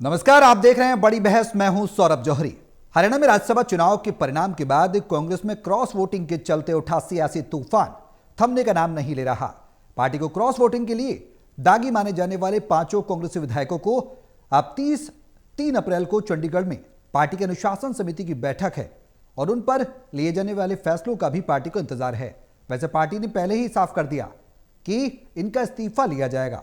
नमस्कार, आप देख रहे हैं बड़ी बहस। मैं हूं सौरभ जौहरी। हरियाणा में राज्यसभा चुनाव के परिणाम के बाद कांग्रेस में क्रॉस वोटिंग के चलते उठा सियासी तूफान थमने का नाम नहीं ले रहा। पार्टी को क्रॉस वोटिंग के लिए दागी माने जाने वाले पांचों कांग्रेसी विधायकों को अब 3 अप्रैल को चंडीगढ़ में पार्टी की अनुशासन समिति की बैठक है और उन पर लिए जाने वाले फैसलों का भी पार्टी को इंतजार है। वैसे पार्टी ने पहले ही साफ कर दिया कि इनका इस्तीफा लिया जाएगा,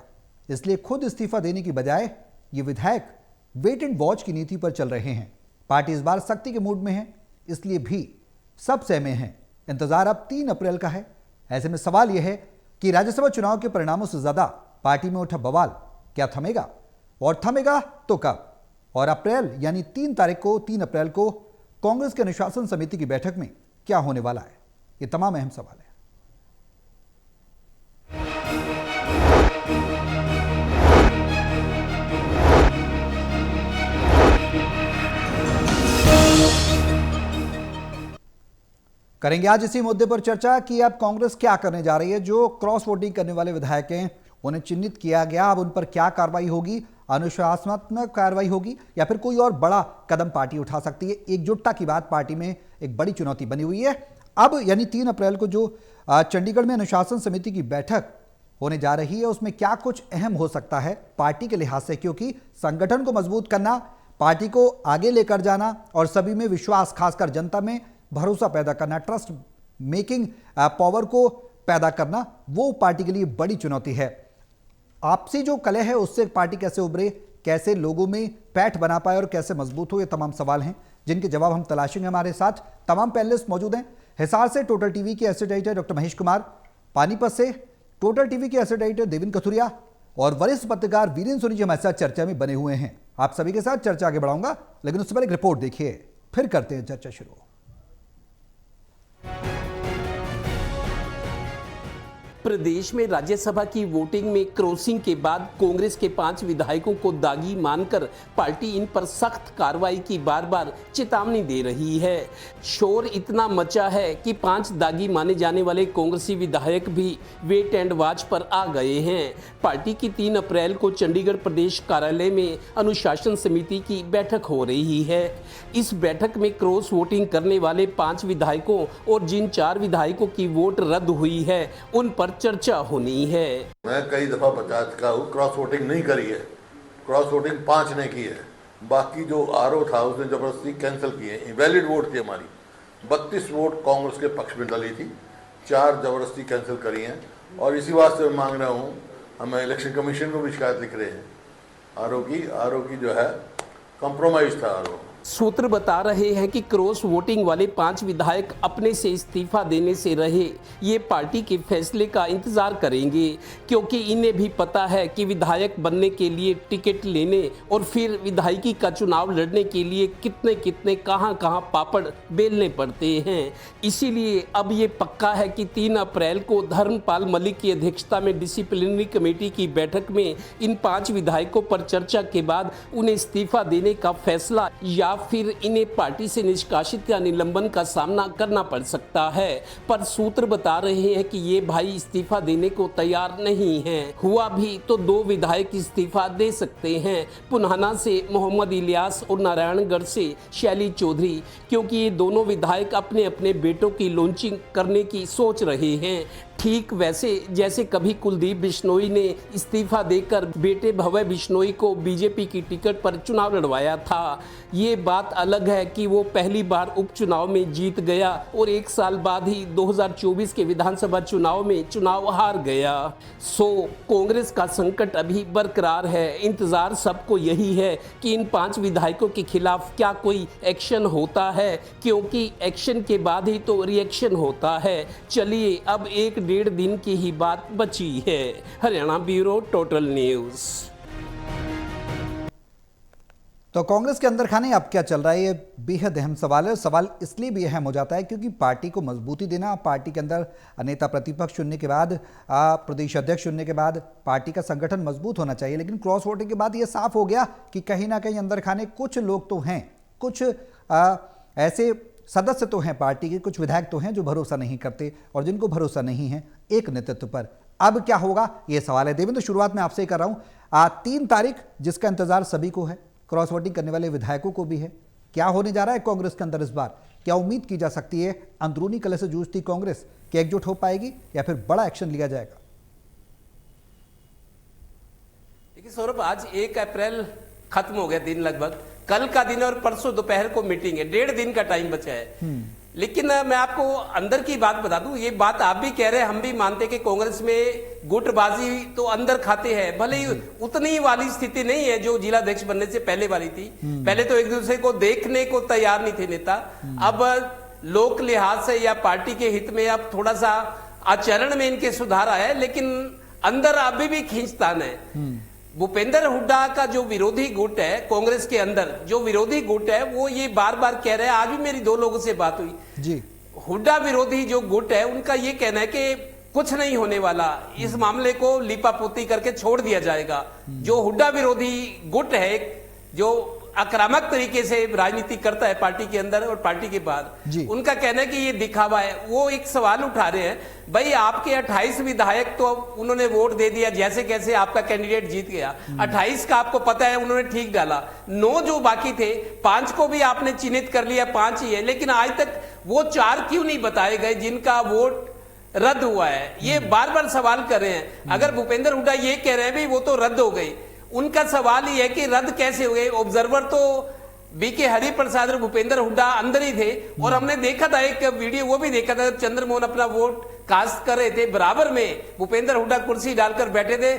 इसलिए खुद इस्तीफा देने की बजाय ये विधायक वेट एंड वॉच की नीति पर चल रहे हैं। पार्टी इस बार सख्ती के मूड में है, इसलिए भी सब सहमे हैं। इंतजार अब 3 अप्रैल का है। ऐसे में सवाल यह है कि राज्यसभा चुनाव के परिणामों से ज्यादा पार्टी में उठा बवाल क्या थमेगा, और थमेगा तो कब? और अप्रैल यानी 3 अप्रैल को कांग्रेस के अनुशासन समिति की बैठक में क्या होने वाला है? ये तमाम अहम सवाल है। करेंगे आज इसी मुद्दे पर चर्चा कि अब कांग्रेस क्या करने जा रही है। जो क्रॉस वोटिंग करने वाले विधायक हैं उन्हें चिन्हित किया गया, अब उन पर क्या कार्रवाई होगी? अनुशासनात्मक कार्रवाई होगी या फिर कोई और बड़ा कदम पार्टी उठा सकती है? एकजुटता की बात पार्टी में एक बड़ी चुनौती बनी हुई है। अब यानी 3 अप्रैल को जो चंडीगढ़ में अनुशासन समिति की बैठक होने जा रही है, उसमें क्या कुछ अहम हो सकता है पार्टी के लिहाज से? क्योंकि संगठन को मजबूत करना, पार्टी को आगे लेकर जाना और सभी में विश्वास, खासकर जनता में भरोसा पैदा करना, ट्रस्ट मेकिंग पावर को पैदा करना, वो पार्टी के लिए बड़ी चुनौती है। आपसी जो कलह है उससे पार्टी कैसे उभरे, कैसे लोगों में पैठ बना पाए और कैसे मजबूत हो, ये तमाम सवाल हैं जिनके जवाब हम तलाशेंगे। हमारे साथ तमाम पैनलिस्ट मौजूद हैं। हिसार से टोटल टीवी के associate editor doctor Mahesh Kumar, Panipat से टोटल टीवी के एसोसिएट एडिटर देवेंद्र कथुरिया और वरिष्ठ पत्रकार वीरेंद्र सोनी जी हमारे साथ चर्चा में बने हुए हैं। आप सभी के साथ चर्चा आगे बढ़ाऊंगा, लेकिन उससे पहले एक रिपोर्ट देखिए, फिर करते हैं चर्चा शुरू। प्रदेश में राज्यसभा की वोटिंग में क्रॉसिंग के बाद कांग्रेस के 5 विधायकों को दागी मानकर पार्टी इन पर सख्त कार्रवाई की बार बार चेतावनी दे रही है। शोर इतना मचा है कि 5 दागी माने जाने वाले कांग्रेसी विधायक भी वेट एंड वॉच पर आ गए हैं। पार्टी की 3 अप्रैल को चंडीगढ़ प्रदेश कार्यालय में अनुशासन समिति की बैठक हो रही है। इस बैठक में क्रॉस वोटिंग करने वाले 5 विधायकों और जिन 4 विधायकों की वोट रद्द हुई है उन पर चर्चा होनी है। मैं कई दफा बता चुका हूँ, क्रॉस वोटिंग नहीं करी है। क्रॉस वोटिंग 5 ने की है, बाकी जो आरओ था उसने जबरदस्ती कैंसिल किए। इनवैलिड वोट थी हमारी, 32 वोट कांग्रेस के पक्ष में डाली थी, 4 जबरदस्ती कैंसिल करी हैं। और इसी वास्ते मैं मांग रहा हूँ, हम इलेक्शन कमीशन को भी शिकायत लिख रहे हैं। आरओ की जो है कॉम्प्रोमाइज था आरओ। सूत्र बता रहे हैं कि क्रॉस वोटिंग वाले 5 विधायक अपने से इस्तीफा देने से रहे, ये पार्टी के फैसले का इंतजार करेंगे, क्योंकि इन्हें भी पता है कि विधायक बनने के लिए टिकट लेने और फिर विधायकी का चुनाव लड़ने के लिए कितने कहां पापड़ बेलने पड़ते हैं। इसीलिए अब ये पक्का है कि 3 अप्रैल को धर्मपाल मलिक की अध्यक्षता में डिसिप्लिनरी कमेटी की बैठक में इन 5 विधायकों पर चर्चा के बाद उन्हें इस्तीफा देने का फैसला या फिर इन्हें पार्टी से निष्कासित या निलंबन का सामना करना पड़ सकता है। पर सूत्र बता रहे हैं कि ये भाई इस्तीफा देने को तैयार नहीं हैं। हुआ भी तो 2 विधायक इस्तीफा दे सकते हैं, पुन्हाना से मोहम्मद इलियास और नारायणगढ़ से शैली चौधरी, क्योंकि ये दोनों विधायक अपने अपने बेटों की लॉन्चिंग करने की सोच रहे हैं। ठीक वैसे जैसे कभी कुलदीप बिश्नोई ने इस्तीफा देकर बेटे भव्य बिश्नोई को बीजेपी की टिकट पर चुनाव लड़वाया था। ये बात अलग है कि वो पहली बार उपचुनाव में जीत गया और 1 साल बाद ही 2024 के विधानसभा चुनाव में चुनाव हार गया। कांग्रेस का संकट अभी बरकरार है। इंतजार सबको यही है कि इन 5 विधायकों के खिलाफ क्या कोई एक्शन होता है, क्योंकि एक्शन के बाद ही तो रिएक्शन होता है। चलिए अब 1-1.5 दिन की ही बात बची है। Haryana bureau total news. तो कांग्रेस के अंदर खाने अब क्या चल रहा है, ये बेहद अहम सवाल है। सवाल इसलिए भी अहम हो जाता है क्योंकि पार्टी को मजबूती देना, पार्टी के अंदर नेता प्रतिपक्ष चुनने के बाद, प्रदेश अध्यक्ष चुनने के बाद पार्टी का संगठन मजबूत होना चाहिए। लेकिन क्रॉस वोटिंग के बाद ये साफ हो गया कि कहीं ना कहीं अंदर खाने कुछ लोग तो हैं, कुछ ऐसे सदस्य तो हैं पार्टी के, कुछ विधायक तो हैं जो भरोसा नहीं करते और जिनको भरोसा नहीं है एक नेतृत्व पर। अब क्या होगा ये सवाल है। देवेंद्र, शुरुआत में आपसे ही कर रहा हूं। 3 तारीख जिसका इंतजार सभी को है, क्रॉस वोटिंग करने वाले विधायकों को भी है। क्या होने जा रहा है कांग्रेस के अंदर इस बार? क्या उम्मीद की जा सकती है? अंदरूनी कलह से जूझती कांग्रेस क्या एकजुट हो पाएगी या फिर बड़ा एक्शन लिया जाएगा? देखिए सौरभ, आज 1 अप्रैल खत्म हो गया दिन लगभग। कल का दिन और परसों दोपहर को मीटिंग है, 1.5 दिन का टाइम बचा है। लेकिन मैं आपको अंदर की बात बता दूं, ये बात आप भी कह रहे हैं, हम भी मानते कि कांग्रेस में गुटबाजी तो अंदर खाते हैं, भले ही उतनी वाली स्थिति नहीं है जो जिलाध्यक्ष बनने से पहले वाली थी। पहले तो एक दूसरे को देखने को तैयार नहीं थे नेता। अब लोक लिहाज से या पार्टी के हित में अब थोड़ा सा आचरण में इनके सुधार आया है, लेकिन अंदर अभी भी खींचतान है। भूपेंद्र हुड्डा का जो विरोधी गुट है कांग्रेस के अंदर, जो विरोधी गुट है वो ये बार बार कह रहे हैं, आज भी मेरी 2 लोगों से बात हुई जी। हुड्डा विरोधी जो गुट है उनका ये कहना है कि कुछ नहीं होने वाला, इस मामले को लीपापोती करके छोड़ दिया जाएगा। जो हुड्डा विरोधी गुट है, जो आक्रामक तरीके से राजनीति करता है पार्टी के अंदर और पार्टी के बाहर, उनका कहना है कि ये दिखावा है। वो एक सवाल उठा रहे हैं, भाई आपके 28 विधायक तो उन्होंने वोट दे दिया, जैसे कैसे आपका कैंडिडेट जीत गया। 28 का आपको पता है उन्होंने ठीक डाला, 9 जो बाकी थे, 5 को भी आपने चिन्हित कर लिया, 5 ही है, लेकिन आज तक वो 4 क्यों नहीं बताए गए जिनका वोट रद्द हुआ है? ये बार बार सवाल कर रहे हैं। अगर भूपेंद्र हुड्डा ये कह रहे हैं भाई वो तो रद्द हो गई, उनका सवाल ये है कि रद्द कैसे हुए? ऑब्जर्वर तो बीके हरिप्रसाद और भूपेंद्र हुड्डा अंदर ही थे, और हमने देखा था एक वीडियो, वो भी देखा था, चंद्रमोहन अपना वोट कास्ट कर रहे थे, बराबर में भूपेंद्र हुड्डा कुर्सी डालकर बैठे थे,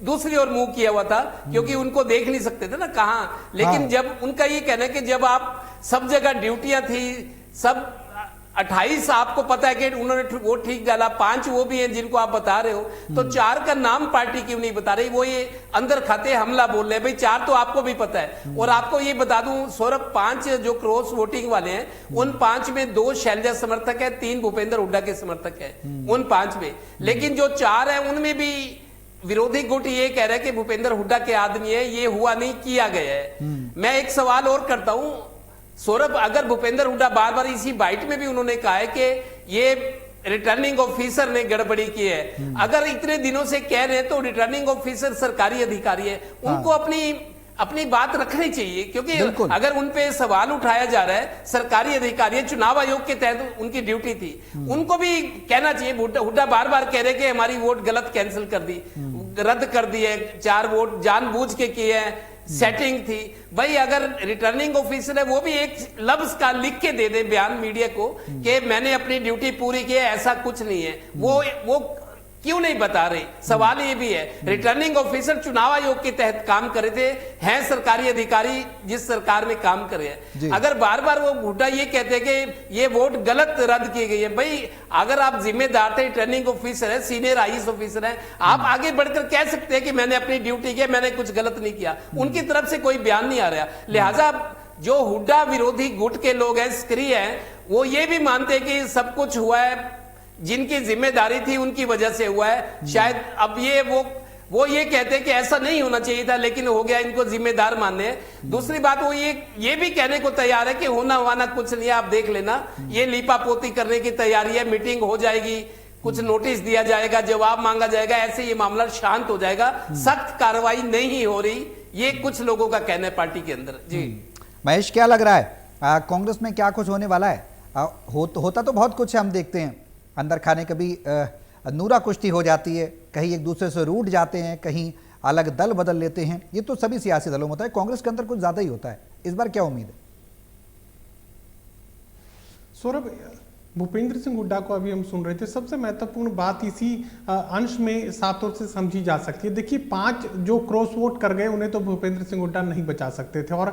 दूसरी ओर मुंह किया हुआ था, क्योंकि उनको देख नहीं सकते थे ना कहाँ। लेकिन जब उनका ये कहना है कि जब आप सब जगह ड्यूटियां थी, सब 28 आपको पता है कि उन्होंने वो ठीक डाला, 5 वो भी हैं जिनको आप बता रहे हो, तो 4 का नाम पार्टी क्यों नहीं बता रही? वो ये अंदर खाते हमला बोल रहे हैं। भाई 4 तो आपको भी पता है। और आपको ये बता दूं सौरभ, 5 जो क्रॉस वोटिंग वाले हैं, उन 5 में 2 शैलजा समर्थक है, 3 भूपेंद्र हुड्डा के समर्थक है उन 5 में। लेकिन जो 4 है उनमें भी विरोधी गुट ये कह रहा है कि भूपेंद्र हुड्डा के आदमी है, ये हुआ नहीं, किया गया है। मैं एक सवाल और करता हूं सौरभ, अगर भूपेंद्र हुड्डा बार बार इसी बाइट में भी उन्होंने कहा है कि ये रिटर्निंग ऑफिसर ने गड़बड़ी की है, अगर इतने दिनों से कह रहे हैं तो रिटर्निंग ऑफिसर सरकारी अधिकारी है, उनको अपनी बात रखनी चाहिए, क्योंकि अगर उन पे सवाल उठाया जा रहा है, सरकारी अधिकारी चुनाव आयोग के तहत उनकी ड्यूटी थी, उनको भी कहना चाहिए। हुड्डा बार बार कह रहे कि हमारी वोट गलत कैंसिल कर दी, रद्द कर दी है, 4 वोट जानबूझ के किए हैं, सेटिंग थी। भाई अगर रिटर्निंग ऑफिसर है वो भी एक लफ्ज का लिख के दे दे बयान मीडिया को कि मैंने अपनी ड्यूटी पूरी की है, ऐसा कुछ नहीं है, वो क्यों नहीं बता रहे? सवाल ये भी है। रिटर्निंग ऑफिसर चुनाव आयोग के तहत काम कर रहे थे, हैं सरकारी अधिकारी जिस सरकार में काम कर रहे हैं। अगर बार बार वो हुड्डा ये कहते हैं कि ये वोट गलत रद्द की गई है, भाई अगर आप जिम्मेदार थे, रिटर्निंग ऑफिसर है, सीनियर आईएएस ऑफिसर है, आप आगे बढ़कर कह सकते हैं कि मैंने अपनी ड्यूटी की, मैंने कुछ गलत नहीं किया। उनकी तरफ से कोई बयान नहीं आ रहा। लिहाजा जो हुड्डा विरोधी गुट के लोग हैं, सक्रिय हैं, वो ये भी मानते हैं कि सब कुछ हुआ है, जिनकी जिम्मेदारी थी उनकी वजह से हुआ है। शायद अब ये वो ये कहते हैं कि ऐसा नहीं होना चाहिए था, लेकिन हो गया, इनको जिम्मेदार मानने हैं। दूसरी बात वो ये भी कहने को तैयार है कि होना हुआना कुछ नहीं है, आप देख लेना, ये लीपापोती करने की तैयारी है, मीटिंग हो जाएगी, कुछ नोटिस दिया जाएगा, जवाब मांगा जाएगा, ऐसे ये मामला शांत हो जाएगा, सख्त कार्रवाई नहीं हो रही, ये कुछ लोगों का कहना है पार्टी के अंदर। जी महेश, क्या लग रहा है कांग्रेस में क्या कुछ होने वाला है? होता तो बहुत कुछ है, हम देखते हैं अंदर खाने, कभी नूरा कुश्ती हो जाती है, कहीं एक दूसरे से रूठ जाते हैं, कहीं अलग दल बदल लेते हैं, ये तो सभी सियासी दलों में होता है, कांग्रेस के अंदर कुछ ज्यादा ही होता है। इस बार क्या उम्मीद है? सौरभ, भूपेंद्र सिंह हुड्डा को अभी हम सुन रहे थे, सबसे महत्वपूर्ण बात इसी अंश में साफ तौर से समझी जा सकती है। देखिए 5 जो क्रॉस वोट कर गए उन्हें तो भूपेंद्र सिंह हुड्डा नहीं बचा सकते थे, और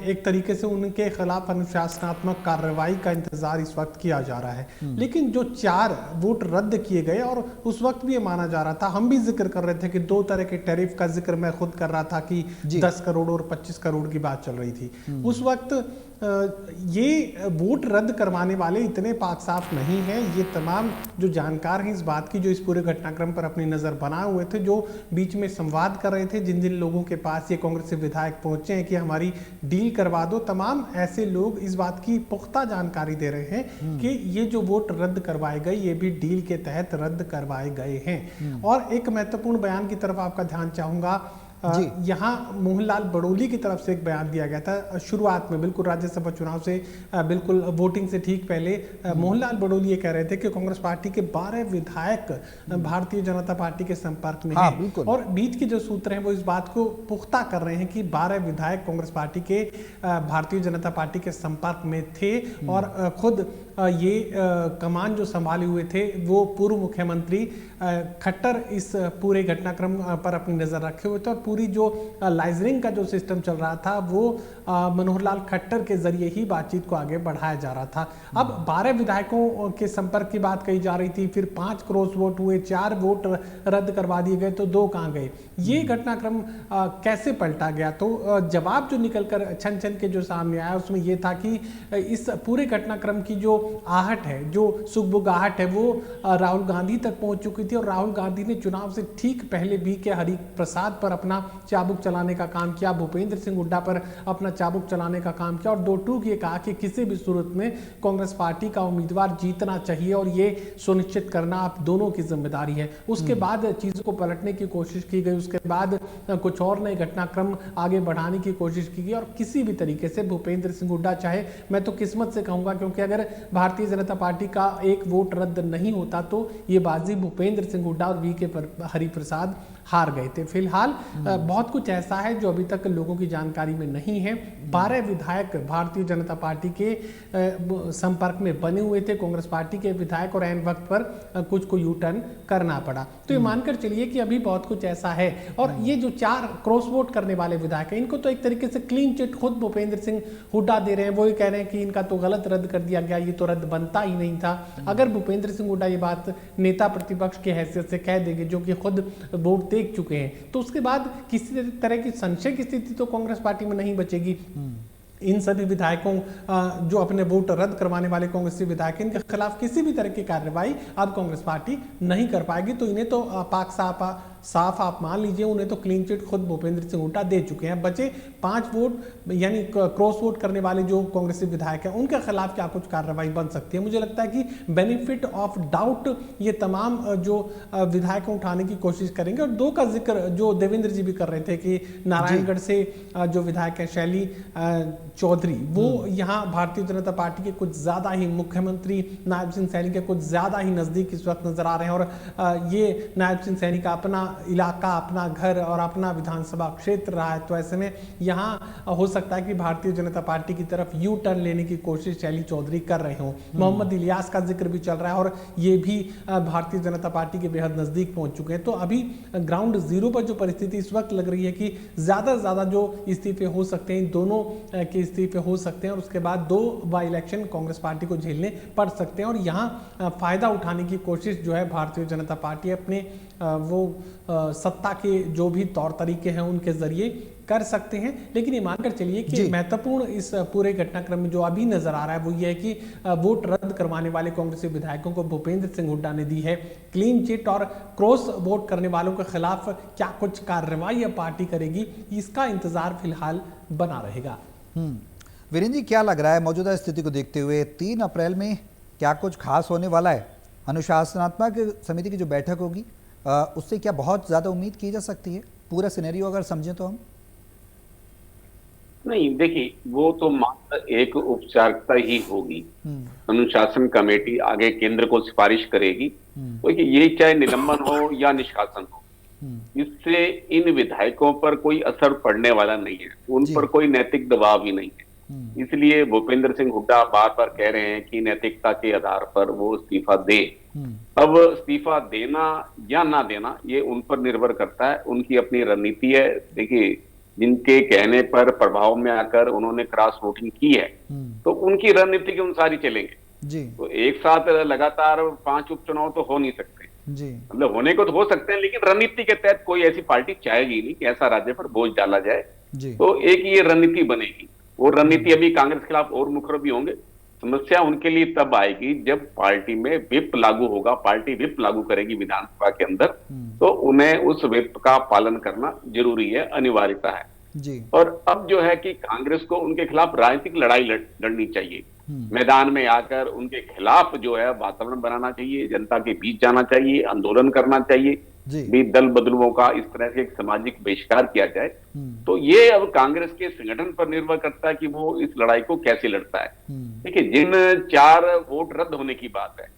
एक तरीके से उनके खिलाफ अनुशासनात्मक कार्रवाई का इंतजार इस वक्त किया जा रहा है। लेकिन जो 4 वोट रद्द किए गए, और उस वक्त भी ये माना जा रहा था, हम भी जिक्र कर रहे थे कि 2 तरह के टैरिफ का जिक्र मैं खुद कर रहा था कि 10 करोड़ और 25 करोड़ की बात चल रही थी उस वक्त। ये वोट रद्द करवाने वाले इतने पाक साफ नहीं हैं। ये तमाम जो जानकार हैं इस बात की, जो इस पूरे घटनाक्रम पर अपनी नज़र बनाए हुए थे, जो बीच में संवाद कर रहे थे, जिन जिन लोगों के पास ये कांग्रेसी विधायक पहुंचे हैं कि हमारी डील करवा दो, तमाम ऐसे लोग इस बात की पुख्ता जानकारी दे रहे हैं कि ये जो वोट रद्द करवाए गए ये भी डील के तहत रद्द करवाए गए हैं। और एक महत्वपूर्ण बयान की तरफ आपका ध्यान चाहूँगा, यहाँ मोहनलाल बड़ोली की तरफ से एक बयान दिया गया था शुरुआत में, बिल्कुल राज्यसभा चुनाव से बिल्कुल वोटिंग से ठीक पहले। मोहनलाल बड़ोली ये कह रहे थे कि कांग्रेस पार्टी के 12 विधायक भारतीय जनता पार्टी के संपर्क में हैं, और बीच के जो सूत्र हैं वो इस बात को पुख्ता कर रहे हैं कि 12 विधायक कांग्रेस पार्टी के भारतीय जनता पार्टी के संपर्क में थे, और खुद ये कमान जो संभाले हुए थे वो पूर्व मुख्यमंत्री खट्टर इस पूरे घटनाक्रम पर अपनी नजर रखे हुए थे, और पूरी जो लाइजनिंग का जो सिस्टम चल रहा था वो मनोहर लाल खट्टर के जरिए ही बातचीत को आगे बढ़ाया जा रहा था। अब 12 विधायकों के संपर्क की बात कही जा रही थी, फिर 5 क्रॉस वोट हुए, 4 वोट रद्द करवा दिए गए, तो 2 कहाँ गए? ये घटनाक्रम कैसे पलटा गया? तो जवाब जो निकलकर छन छन के जो सामने आया उसमें ये था कि इस पूरे घटनाक्रम की जो आहट है, जो सुगबुगाहट है, वो राहुल गांधी तक पहुंच चुकी थी, और राहुल गांधी ने चुनाव से ठीक पहले भी के हरि प्रसाद पर अपना चाबुक चलाने का काम किया, भूपेंद्र सिंह हुड्डा पर अपना चाबुक चलाने का काम किया, और दो टूक ये कहा कि किसी भी सूरत में कांग्रेस पार्टी का उम्मीदवार जीतना चाहिए और ये सुनिश्चित करना आप दोनों की जिम्मेदारी है। उसके बाद चीजों को पलटने की कोशिश की गई, उसके बाद कुछ और नए घटनाक्रम आगे बढ़ाने की कोशिश की गई, और किसी भी तरीके से भूपेंद्र सिंह हुड्डा, चाहे मैं तो किस्मत से कहूंगा, क्योंकि अगर भारतीय जनता पार्टी का एक वोट रद्द नहीं होता तो ये बाजी भूपेंद्र सिंह हुड्डा और वी के हरिप्रसाद हार गए थे। फिलहाल बहुत कुछ ऐसा है जो अभी तक लोगों की जानकारी में नहीं है। 12 विधायक भारतीय जनता पार्टी के संपर्क में बने हुए थे, कांग्रेस पार्टी के विधायक, और ऐन वक्त पर कुछ को यू टर्न करना पड़ा। तो ये मानकर चलिए कि अभी बहुत कुछ ऐसा है। और ये जो 4 क्रॉस वोट करने वाले विधायक हैं, इनको तो एक तरीके से क्लीन चिट खुद भूपेंद्र सिंह हुड्डा दे रहे हैं। वो ये कह रहे हैं कि इनका तो गलत रद्द कर दिया गया, ये तो रद्द बनता ही नहीं था। अगर भूपेंद्र सिंह हुड्डा ये बात नेता प्रतिपक्ष की हैसियत से कह देंगे, जो कि खुद वोट देख चुके हैं, तो उसके बाद किसी तरह की संशय की स्थिति तो कांग्रेस पार्टी में नहीं बचेगी। इन सभी विधायकों जो अपने वोट रद्द करवाने वाले कांग्रेसी विधायक, इनके खिलाफ किसी भी तरह की कार्रवाई अब कांग्रेस पार्टी नहीं कर पाएगी। तो इन्हें तो पाक साफ आप मान लीजिए, उन्हें तो क्लीन चिट खुद भूपेंद्र सिंह हुड्डा दे चुके हैं। बचे 5 वोट यानी क्रॉस वोट करने वाले जो कांग्रेसी विधायक हैं, उनके खिलाफ क्या कुछ कार्रवाई बन सकती है? मुझे लगता है कि बेनिफिट ऑफ डाउट ये तमाम जो विधायक उठाने की कोशिश करेंगे। और 2 का जिक्र जो देवेंद्र जी भी कर रहे थे कि नारायणगढ़ से जो विधायक है शैली चौधरी, वो यहाँ भारतीय जनता पार्टी के कुछ ज्यादा ही मुख्यमंत्री नायब सिंह सैनी के कुछ ज्यादा ही नजदीक इस वक्त नजर आ रहे हैं। और ये नायब सिंह सैनी का अपना इलाका, अपना घर और अपना विधानसभा क्षेत्र रहा है। तो ऐसे में यहाँ हो सकता है कि भारतीय जनता पार्टी की तरफ यू टर्न लेने की कोशिश शैली चौधरी कर रहे हों। मोहम्मद इलियास का जिक्र भी चल रहा है, और ये भी भारतीय जनता पार्टी के बेहद नजदीक पहुंच चुके हैं। तो अभी ग्राउंड जीरो पर जो परिस्थिति इस वक्त लग रही है कि ज्यादा से ज्यादा जो इस्तीफे हो सकते हैं, इन दोनों के इस्तीफे हो सकते हैं, और उसके बाद 2 बाई इलेक्शन कांग्रेस पार्टी को झेलने पड़ सकते हैं। और यहाँ फायदा उठाने की कोशिश जो है भारतीय जनता पार्टी अपने वो सत्ता के जो भी तौर तरीके हैं उनके जरिए कर सकते हैं। लेकिन ये मानकर चलिए कि महत्वपूर्ण इस पूरे घटनाक्रम में जो अभी नजर आ रहा है वो ये है कि वोट रद्द करवाने वाले कांग्रेसी विधायकों को भूपेंद्र सिंह हुड्डा ने दी है क्लीन चिट, और क्रॉस वोट करने वालों के खिलाफ क्या कुछ कार्रवाई पार्टी करेगी, इसका इंतजार फिलहाल बना रहेगा। वीरेंद्र जी, क्या लग रहा है मौजूदा स्थिति को देखते हुए 3 अप्रैल में क्या कुछ खास होने वाला है? अनुशासनात्मक समिति की जो बैठक होगी उससे क्या बहुत ज्यादा उम्मीद की जा सकती है? पूरा सिनेरियो अगर समझें तो हम नहीं, देखिए वो तो मात्र एक औपचारिकता ही होगी। अनुशासन कमेटी आगे केंद्र को सिफारिश करेगी, तो ये चाहे निलंबन हो या निष्कासन हो, इससे इन विधायकों पर कोई असर पड़ने वाला नहीं है, उन पर कोई नैतिक दबाव ही नहीं है। इसलिए भूपेंद्र सिंह हुड्डा बार बार कह रहे हैं कि नैतिकता के आधार पर वो इस्तीफा दे। अब इस्तीफा देना या ना देना ये उन पर निर्भर करता है, उनकी अपनी रणनीति है। देखिए, जिनके कहने पर प्रभाव में आकर उन्होंने क्रॉस वोटिंग की है, तो उनकी रणनीति के अनुसार ही चलेंगे जी। तो एक साथ लगातार 5 उपचुनाव तो हो नहीं सकते जी, मतलब होने को तो हो सकते हैं, लेकिन रणनीति के तहत कोई ऐसी पार्टी चाहेगी नहीं कि ऐसा राज्य पर बोझ डाला जाए जी। तो एक ये रणनीति बनेगी, और रणनीति अभी कांग्रेस के खिलाफ और मुखर भी होंगे। समस्या उनके लिए तब आएगी जब पार्टी में व्हिप लागू होगा, पार्टी व्हिप लागू करेगी विधानसभा के अंदर, तो उन्हें उस व्हिप का पालन करना जरूरी है, अनिवार्यता है जी। और अब जो है कि कांग्रेस को उनके खिलाफ राजनीतिक लड़ाई लड़नी चाहिए, मैदान में आकर उनके खिलाफ जो है वातावरण बनाना चाहिए, जनता के बीच जाना चाहिए, आंदोलन करना चाहिए, जी। भी दल बदलुओं का इस तरह से एक सामाजिक बहिष्कार किया जाए, तो ये अब कांग्रेस के संगठन पर निर्भर करता है कि वो इस लड़ाई को कैसे लड़ता है। देखिए, जिन 4 वोट रद्द होने की बात है,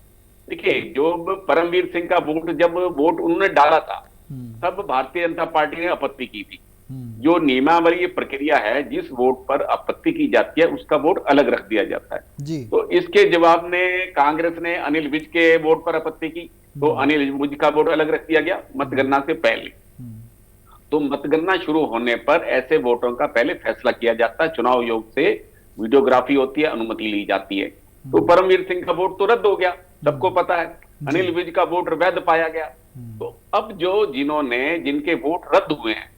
देखिए जो परमवीर सिंह का वोट, जब वोट उन्होंने डाला था तब भारतीय जनता पार्टी ने आपत्ति की थी। जो नियमावली प्रक्रिया है, जिस वोट पर आपत्ति की जाती है उसका वोट अलग रख दिया जाता है। जी। तो इसके जवाब में कांग्रेस ने अनिल विज के वोट पर आपत्ति की, तो अनिल विज का वोट अलग रख दिया गया मतगणना से पहले। तो मतगणना शुरू होने पर ऐसे वोटों का पहले फैसला किया जाता है, चुनाव आयोग से वीडियोग्राफी होती है, अनुमति ली जाती है। तो परमवीर सिंह का वोट तो रद्द हो गया, सबको पता है। अनिल विज का वोट वैध पाया गया। तो अब जिनके वोट रद्द हुए हैं,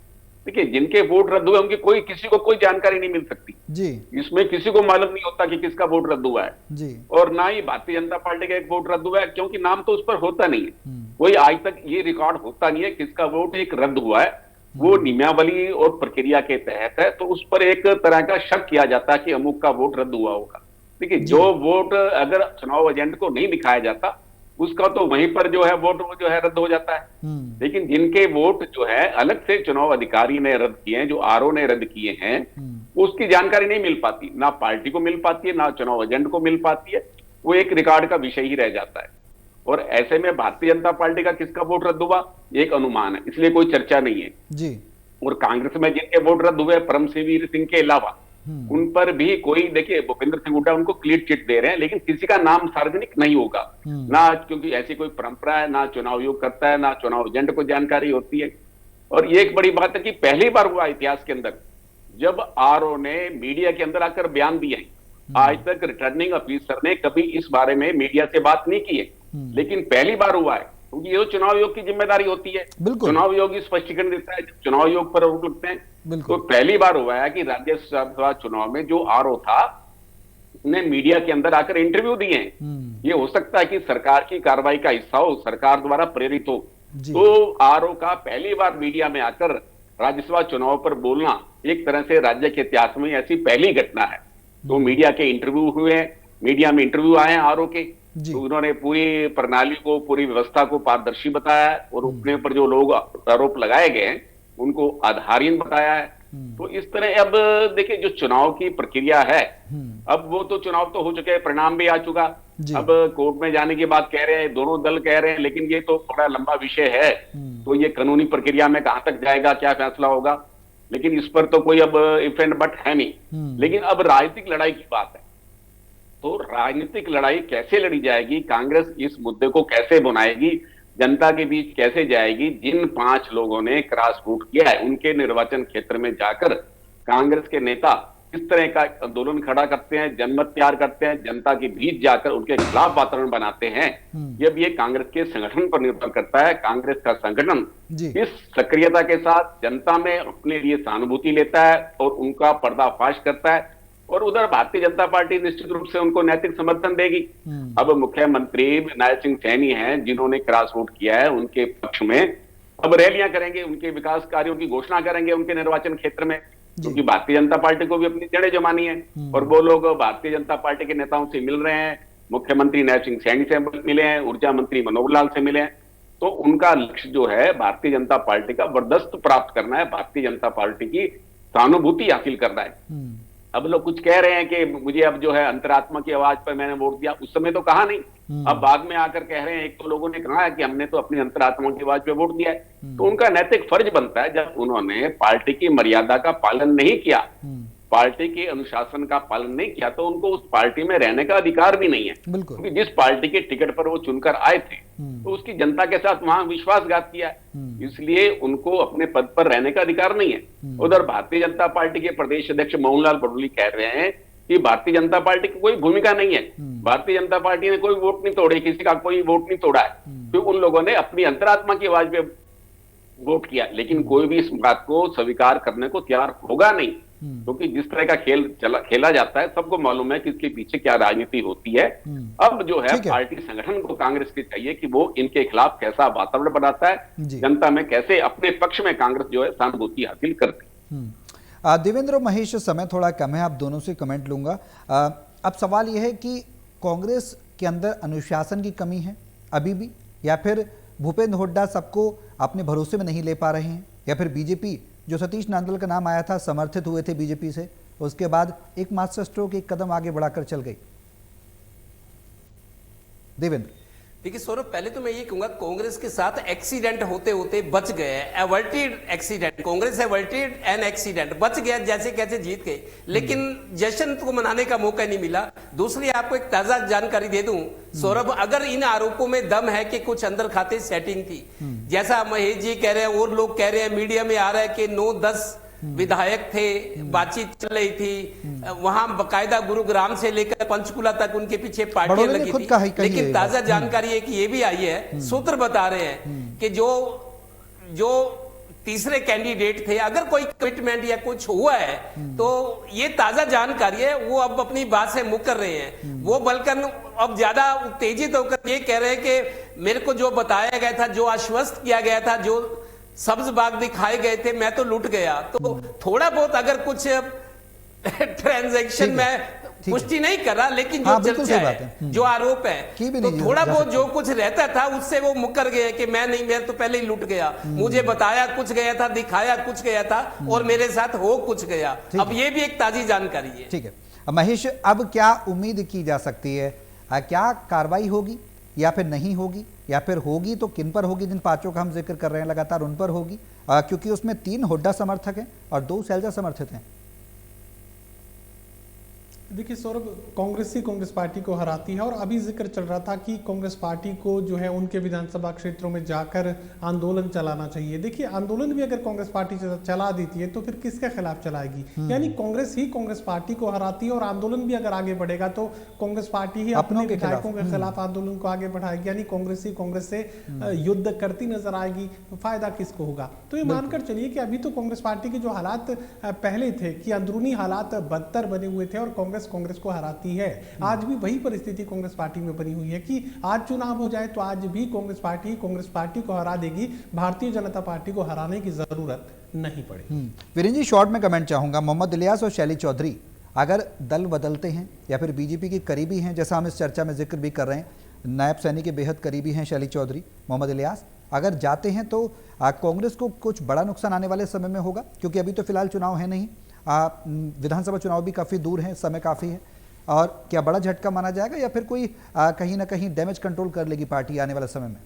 देखिए जिनके वोट रद्द हुए उनकी किसी को कोई जानकारी नहीं मिल सकती जी। इसमें किसी को मालूम नहीं होता कि किसका वोट रद्द हुआ है जी। और ना ही भारतीय जनता पार्टी का एक वोट रद्द हुआ है, क्योंकि नाम तो उस पर होता नहीं है। कोई आज तक ये रिकॉर्ड होता नहीं है किसका वोट एक रद्द हुआ है। वो नियमावली और प्रक्रिया के तहत है, तो उस पर एक तरह का शक किया जाता है कि अमुक का वोट रद्द हुआ होगा। देखिए, जो वोट अगर चुनाव एजेंट को नहीं दिखाया जाता उसका तो वहीं पर जो है वोट वो जो है रद्द हो जाता है। लेकिन जिनके वोट जो है अलग से चुनाव अधिकारी ने रद्द किए हैं, जो आरओ ने रद्द किए हैं, उसकी जानकारी नहीं मिल पाती, ना पार्टी को मिल पाती है, ना चुनाव एजेंट को मिल पाती है। वो एक रिकॉर्ड का विषय ही रह जाता है। और ऐसे में भारतीय जनता पार्टी का किसका वोट रद्द हुआ एक अनुमान है, इसलिए कोई चर्चा नहीं है जी। और कांग्रेस में जिनके वोट रद्द हुए परमवीर सिंह के अलावा उन पर भी कोई, देखिए भूपेंद्र सिंह हुड्डा उनको क्लीन चिट दे रहे हैं, लेकिन किसी का नाम सार्वजनिक नहीं होगा ना, क्योंकि ऐसी कोई परंपरा है, ना चुनाव आयोग करता है, ना चुनाव एजेंट को जानकारी होती है। और ये एक बड़ी बात है कि पहली बार हुआ इतिहास के अंदर जब आरओ ने मीडिया के अंदर आकर बयान दिए हैं। आज तक रिटर्निंग ऑफिसर ने कभी इस बारे में मीडिया से बात नहीं की है, लेकिन पहली बार हुआ है, क्योंकि ये चुनाव आयोग की जिम्मेदारी होती है। चुनाव आयोग स्पष्टीकरण देता है, चुनाव आयोग पर आरोप लगते हैं। तो पहली बार हुआ है कि राज्यसभा चुनाव में जो आरओ था उसने मीडिया के अंदर आकर इंटरव्यू दिए हैं। ये हो सकता है कि सरकार की कार्रवाई का हिस्सा हो, सरकार द्वारा प्रेरित हो। तो आरओ का पहली बार मीडिया में आकर राज्यसभा चुनाव पर बोलना एक तरह से राज्य के इतिहास में ऐसी पहली घटना है। तो मीडिया के इंटरव्यू हुए हैं, मीडिया में इंटरव्यू आए हैं आरओ के, तो उन्होंने पूरी प्रणाली को, पूरी व्यवस्था को पारदर्शी बताया है और अपने ऊपर जो लोग आरोप लगाए गए हैं उनको आधारहीन बताया है। तो इस तरह अब देखिए जो चुनाव की प्रक्रिया है, अब वो तो चुनाव तो हो चुके हैं, परिणाम भी आ चुका। अब कोर्ट में जाने की बात कह रहे हैं, दोनों दल कह रहे हैं, लेकिन ये तो बड़ा लंबा विषय है। तो ये कानूनी प्रक्रिया में कहां तक जाएगा, क्या फैसला होगा, लेकिन इस पर तो कोई अब इफ एंड बट है नहीं। लेकिन अब राजनीतिक लड़ाई की बात है, तो राजनीतिक लड़ाई कैसे लड़ी जाएगी, कांग्रेस इस मुद्दे को कैसे बनाएगी, जनता के बीच कैसे जाएगी। जिन 5 लोगों ने क्रॉस वोट किया है उनके निर्वाचन क्षेत्र में जाकर कांग्रेस के नेता इस तरह का आंदोलन खड़ा करते हैं, जनमत तैयार करते हैं, जनता के बीच जाकर उनके खिलाफ वातावरण बनाते हैं। जब ये कांग्रेस के संगठन पर निर्भर करता है, कांग्रेस का संगठन इस सक्रियता के साथ जनता में अपने लिए सहानुभूति लेता है और उनका पर्दाफाश करता है, और उधर भारतीय जनता पार्टी निश्चित रूप से उनको नैतिक समर्थन देगी। अब मुख्यमंत्री नायब सिंह सैनी हैं जिन्होंने क्रॉस वोट किया है, उनके पक्ष में अब रैलियां करेंगे, उनके विकास कार्यों की घोषणा करेंगे उनके निर्वाचन क्षेत्र में, क्योंकि भारतीय जनता पार्टी को भी अपनी जड़ें जमानी है। और वो लोग भारतीय जनता पार्टी के नेताओं से मिल रहे हैं, मुख्यमंत्री नायब सिंह सैनी से मिले हैं, ऊर्जा मंत्री मनोहर लाल से मिले हैं। तो उनका लक्ष्य जो है भारतीय जनता पार्टी का वर्चस्व प्राप्त करना है, भारतीय जनता पार्टी की सहानुभूति हासिल करना है। अब लोग कुछ कह रहे हैं कि मुझे अब जो है अंतरात्मा की आवाज पर मैंने वोट दिया, उस समय तो कहा नहीं, अब बाद में आकर कह रहे हैं। एक तो लोगों ने कहा है कि हमने तो अपनी अंतरात्मा की आवाज पे वोट दिया है। तो उनका नैतिक फर्ज बनता है, जब उन्होंने पार्टी की मर्यादा का पालन नहीं किया, पार्टी के अनुशासन का पालन नहीं किया, तो उनको उस पार्टी में रहने का अधिकार भी नहीं है। क्योंकि जिस पार्टी के टिकट पर वो चुनकर आए थे तो उसकी जनता के साथ वहां विश्वासघात किया है, इसलिए उनको अपने पद पर रहने का अधिकार नहीं है। उधर भारतीय जनता पार्टी के प्रदेश अध्यक्ष मोहनलाल बडोली कह रहे हैं कि भारतीय जनता पार्टी की कोई भूमिका नहीं है, भारतीय जनता पार्टी ने कोई वोट नहीं तोड़े, किसी का कोई वोट नहीं तोड़ा है। तो उन लोगों ने अपनी अंतरात्मा की आवाज पे वोट किया, लेकिन कोई भी इस बात को स्वीकार करने को तैयार होगा नहीं, क्योंकि जिस तरह का खेल खेला जाता है सबको मालूम है कि इसके पीछे क्या राजनीति होती है। अब जो है पार्टी संगठन को कांग्रेस के चाहिए कि वो इनके खिलाफ कैसा वातावरण बनाता है, जनता में कैसे अपने पक्ष में कांग्रेस जो है सहानुभूति हासिल करती है। देवेंद्र महेश, समय थोड़ा कम है, आप दोनों से कमेंट लूंगा। अब सवाल यह है कि कांग्रेस के अंदर अनुशासन की कमी है अभी भी, या फिर भूपेंद्र हुड्डा सबको अपने भरोसे में नहीं ले पा रहे हैं, या फिर बीजेपी, जो सतीश नांदल का नाम आया था, समर्थित हुए थे बीजेपी से, उसके बाद एक मास्टर स्ट्रोक एक कदम आगे बढ़ाकर चल गई? देवेंद्र। देखिए सौरभ, पहले तो मैं ये कहूंगा कांग्रेस के साथ एक्सीडेंट होते होते बच गए, averted accident, Congress averted an accident, बच गया, जैसे कैसे जीत गए, लेकिन जश्न को मनाने का मौका नहीं मिला। दूसरी आपको एक ताजा जानकारी दे दूं सौरभ, अगर इन आरोपों में दम है कि कुछ अंदर खाते सेटिंग थी, जैसा महेश जी कह रहे हैं और लोग कह रहे हैं, मीडिया में आ रहा है कि 9-10 विधायक थे, बातचीत चल रही थी, वहां बकायदा गुरुग्राम से लेकर पंचकुला तक उनके पीछे पार्टियां लगी थी। लेकिन ताजा जानकारी है कि ये भी आई है, सूत्र बता रहे हैं कि जो तीसरे कैंडिडेट थे, अगर कोई कमिटमेंट या कुछ हुआ है तो ये ताजा जानकारी है, वो अब अपनी बात से मुकर रहे हैं। वो बल्कि अब ज्यादा उत्तेजित होकर ये कह रहे हैं कि मेरे को जो बताया गया था, जो आश्वस्त किया गया था, जो सब्ज बाग दिखाए गए थे, मैं तो लूट गया। तो थोड़ा बहुत अगर कुछ ट्रांजैक्शन में पुष्टि नहीं कर रहा, लेकिन जो चर्चा है, जो आरोप है, तो थोड़ा बहुत जो कुछ रहता था उससे वो मुकर गए कि मैं नहीं, मैं तो पहले ही लूट गया, मुझे बताया कुछ गया था, दिखाया कुछ गया था और मेरे साथ हो कुछ गया। अब ये भी एक ताजी जानकारी है। ठीक है महेश, अब क्या उम्मीद की जा सकती है? क्या कार्रवाई होगी या फिर नहीं होगी, या फिर होगी तो किन पर होगी? जिन पांचों का हम जिक्र कर रहे हैं लगातार उन पर होगी, क्योंकि उसमें 3 हुड्डा समर्थक हैं और 2 सैलजा समर्थित हैं। देखिए सौरभ, कांग्रेस ही कांग्रेस पार्टी को हराती है, और अभी जिक्र चल रहा था कि कांग्रेस पार्टी को जो है उनके विधानसभा क्षेत्रों में जाकर आंदोलन चलाना चाहिए। देखिए आंदोलन भी अगर कांग्रेस पार्टी चला देती है तो फिर किसके खिलाफ चलाएगी? यानी कांग्रेस ही कांग्रेस पार्टी को हराती है, और आंदोलन भी अगर आगे बढ़ेगा तो कांग्रेस पार्टी ही अपने विधायकों के खिलाफ आंदोलन को आगे बढ़ाएगी, यानी कांग्रेस ही कांग्रेस से युद्ध करती नजर आएगी। तो फायदा किसको होगा? तो ये मानकर चलिए कि अभी तो कांग्रेस पार्टी के जो हालात पहले थे कि अंदरूनी हालात बदतर बने हुए थे और कांग्रेस को हराती है, आज भी वही परिस्थिति कांग्रेस पार्टी में बनी हुई है कि आज चुनाव हो जाए तो आज भी कांग्रेस पार्टी को हरा देगी, भारतीय जनता पार्टी को हराने की जरूरत नहीं पड़ेगी। वीरेंद्र जी, शॉर्ट में कमेंट चाहूंगा, मोहम्मद इलियास और शैली चौधरी अगर दल बदलते हैं या फिर बीजेपी के करीबी हैं, जैसा हम इस चर्चा में जिक्र भी कर रहे हैं, नायब सैनी के बेहद करीबी हैं शैली चौधरी, मोहम्मद इलियास, अगर जाते हैं तो कांग्रेस को कुछ बड़ा नुकसान आने वाले समय में होगा? क्योंकि अभी तो फिलहाल चुनाव है नहीं, विधानसभा चुनाव भी काफ़ी दूर है, समय काफ़ी है, और क्या बड़ा झटका माना जाएगा या फिर कोई कहीं ना कहीं डैमेज कंट्रोल कर लेगी पार्टी आने वाले समय में?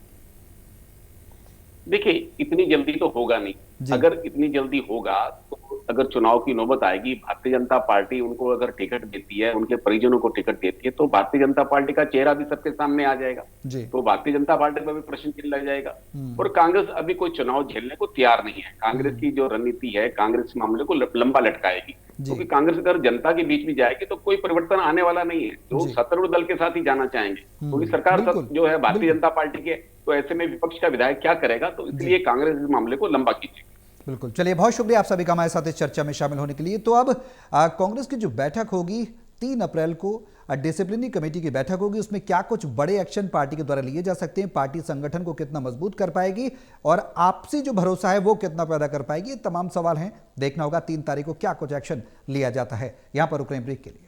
देखिए इतनी जल्दी तो होगा नहीं, अगर इतनी जल्दी होगा तो अगर चुनाव की नौबत आएगी, भारतीय जनता पार्टी उनको अगर टिकट देती है, उनके परिजनों को टिकट देती है, तो भारतीय जनता पार्टी का चेहरा भी सबके सामने आ जाएगा, तो भारतीय जनता पार्टी पर भी प्रश्न चिन्ह लग जाएगा। और कांग्रेस अभी कोई चुनाव झेलने को तैयार नहीं है। कांग्रेस की जो रणनीति है, कांग्रेस मामले को लंबा लटकाएगी, क्योंकि कांग्रेस अगर जनता के बीच में जाएगी तो कोई परिवर्तन आने वाला नहीं है, तो सत्तारूढ़ दल के साथ ही जाना चाहेंगे, क्योंकि सरकार जो है भारतीय जनता पार्टी के, तो ऐसे में विपक्ष का विधायक क्या करेगा? तो इसलिए कांग्रेस इस मामले को लंबा खींचेगी। बिल्कुल, चलिए बहुत शुक्रिया आप सभी का हमारे साथ इस चर्चा में शामिल होने के लिए। तो अब कांग्रेस की जो बैठक होगी 3 अप्रैल को, डिसिप्लिनरी कमेटी की बैठक होगी, उसमें क्या कुछ बड़े एक्शन पार्टी के द्वारा लिए जा सकते हैं, पार्टी संगठन को कितना मजबूत कर पाएगी और आपसी जो भरोसा है वो कितना पैदा कर पाएगी, ये तमाम सवाल हैं। देखना होगा 3 तारीख को क्या कुछ एक्शन लिया जाता है। यहां पर रुक रहे हैं ब्रेक के लिए।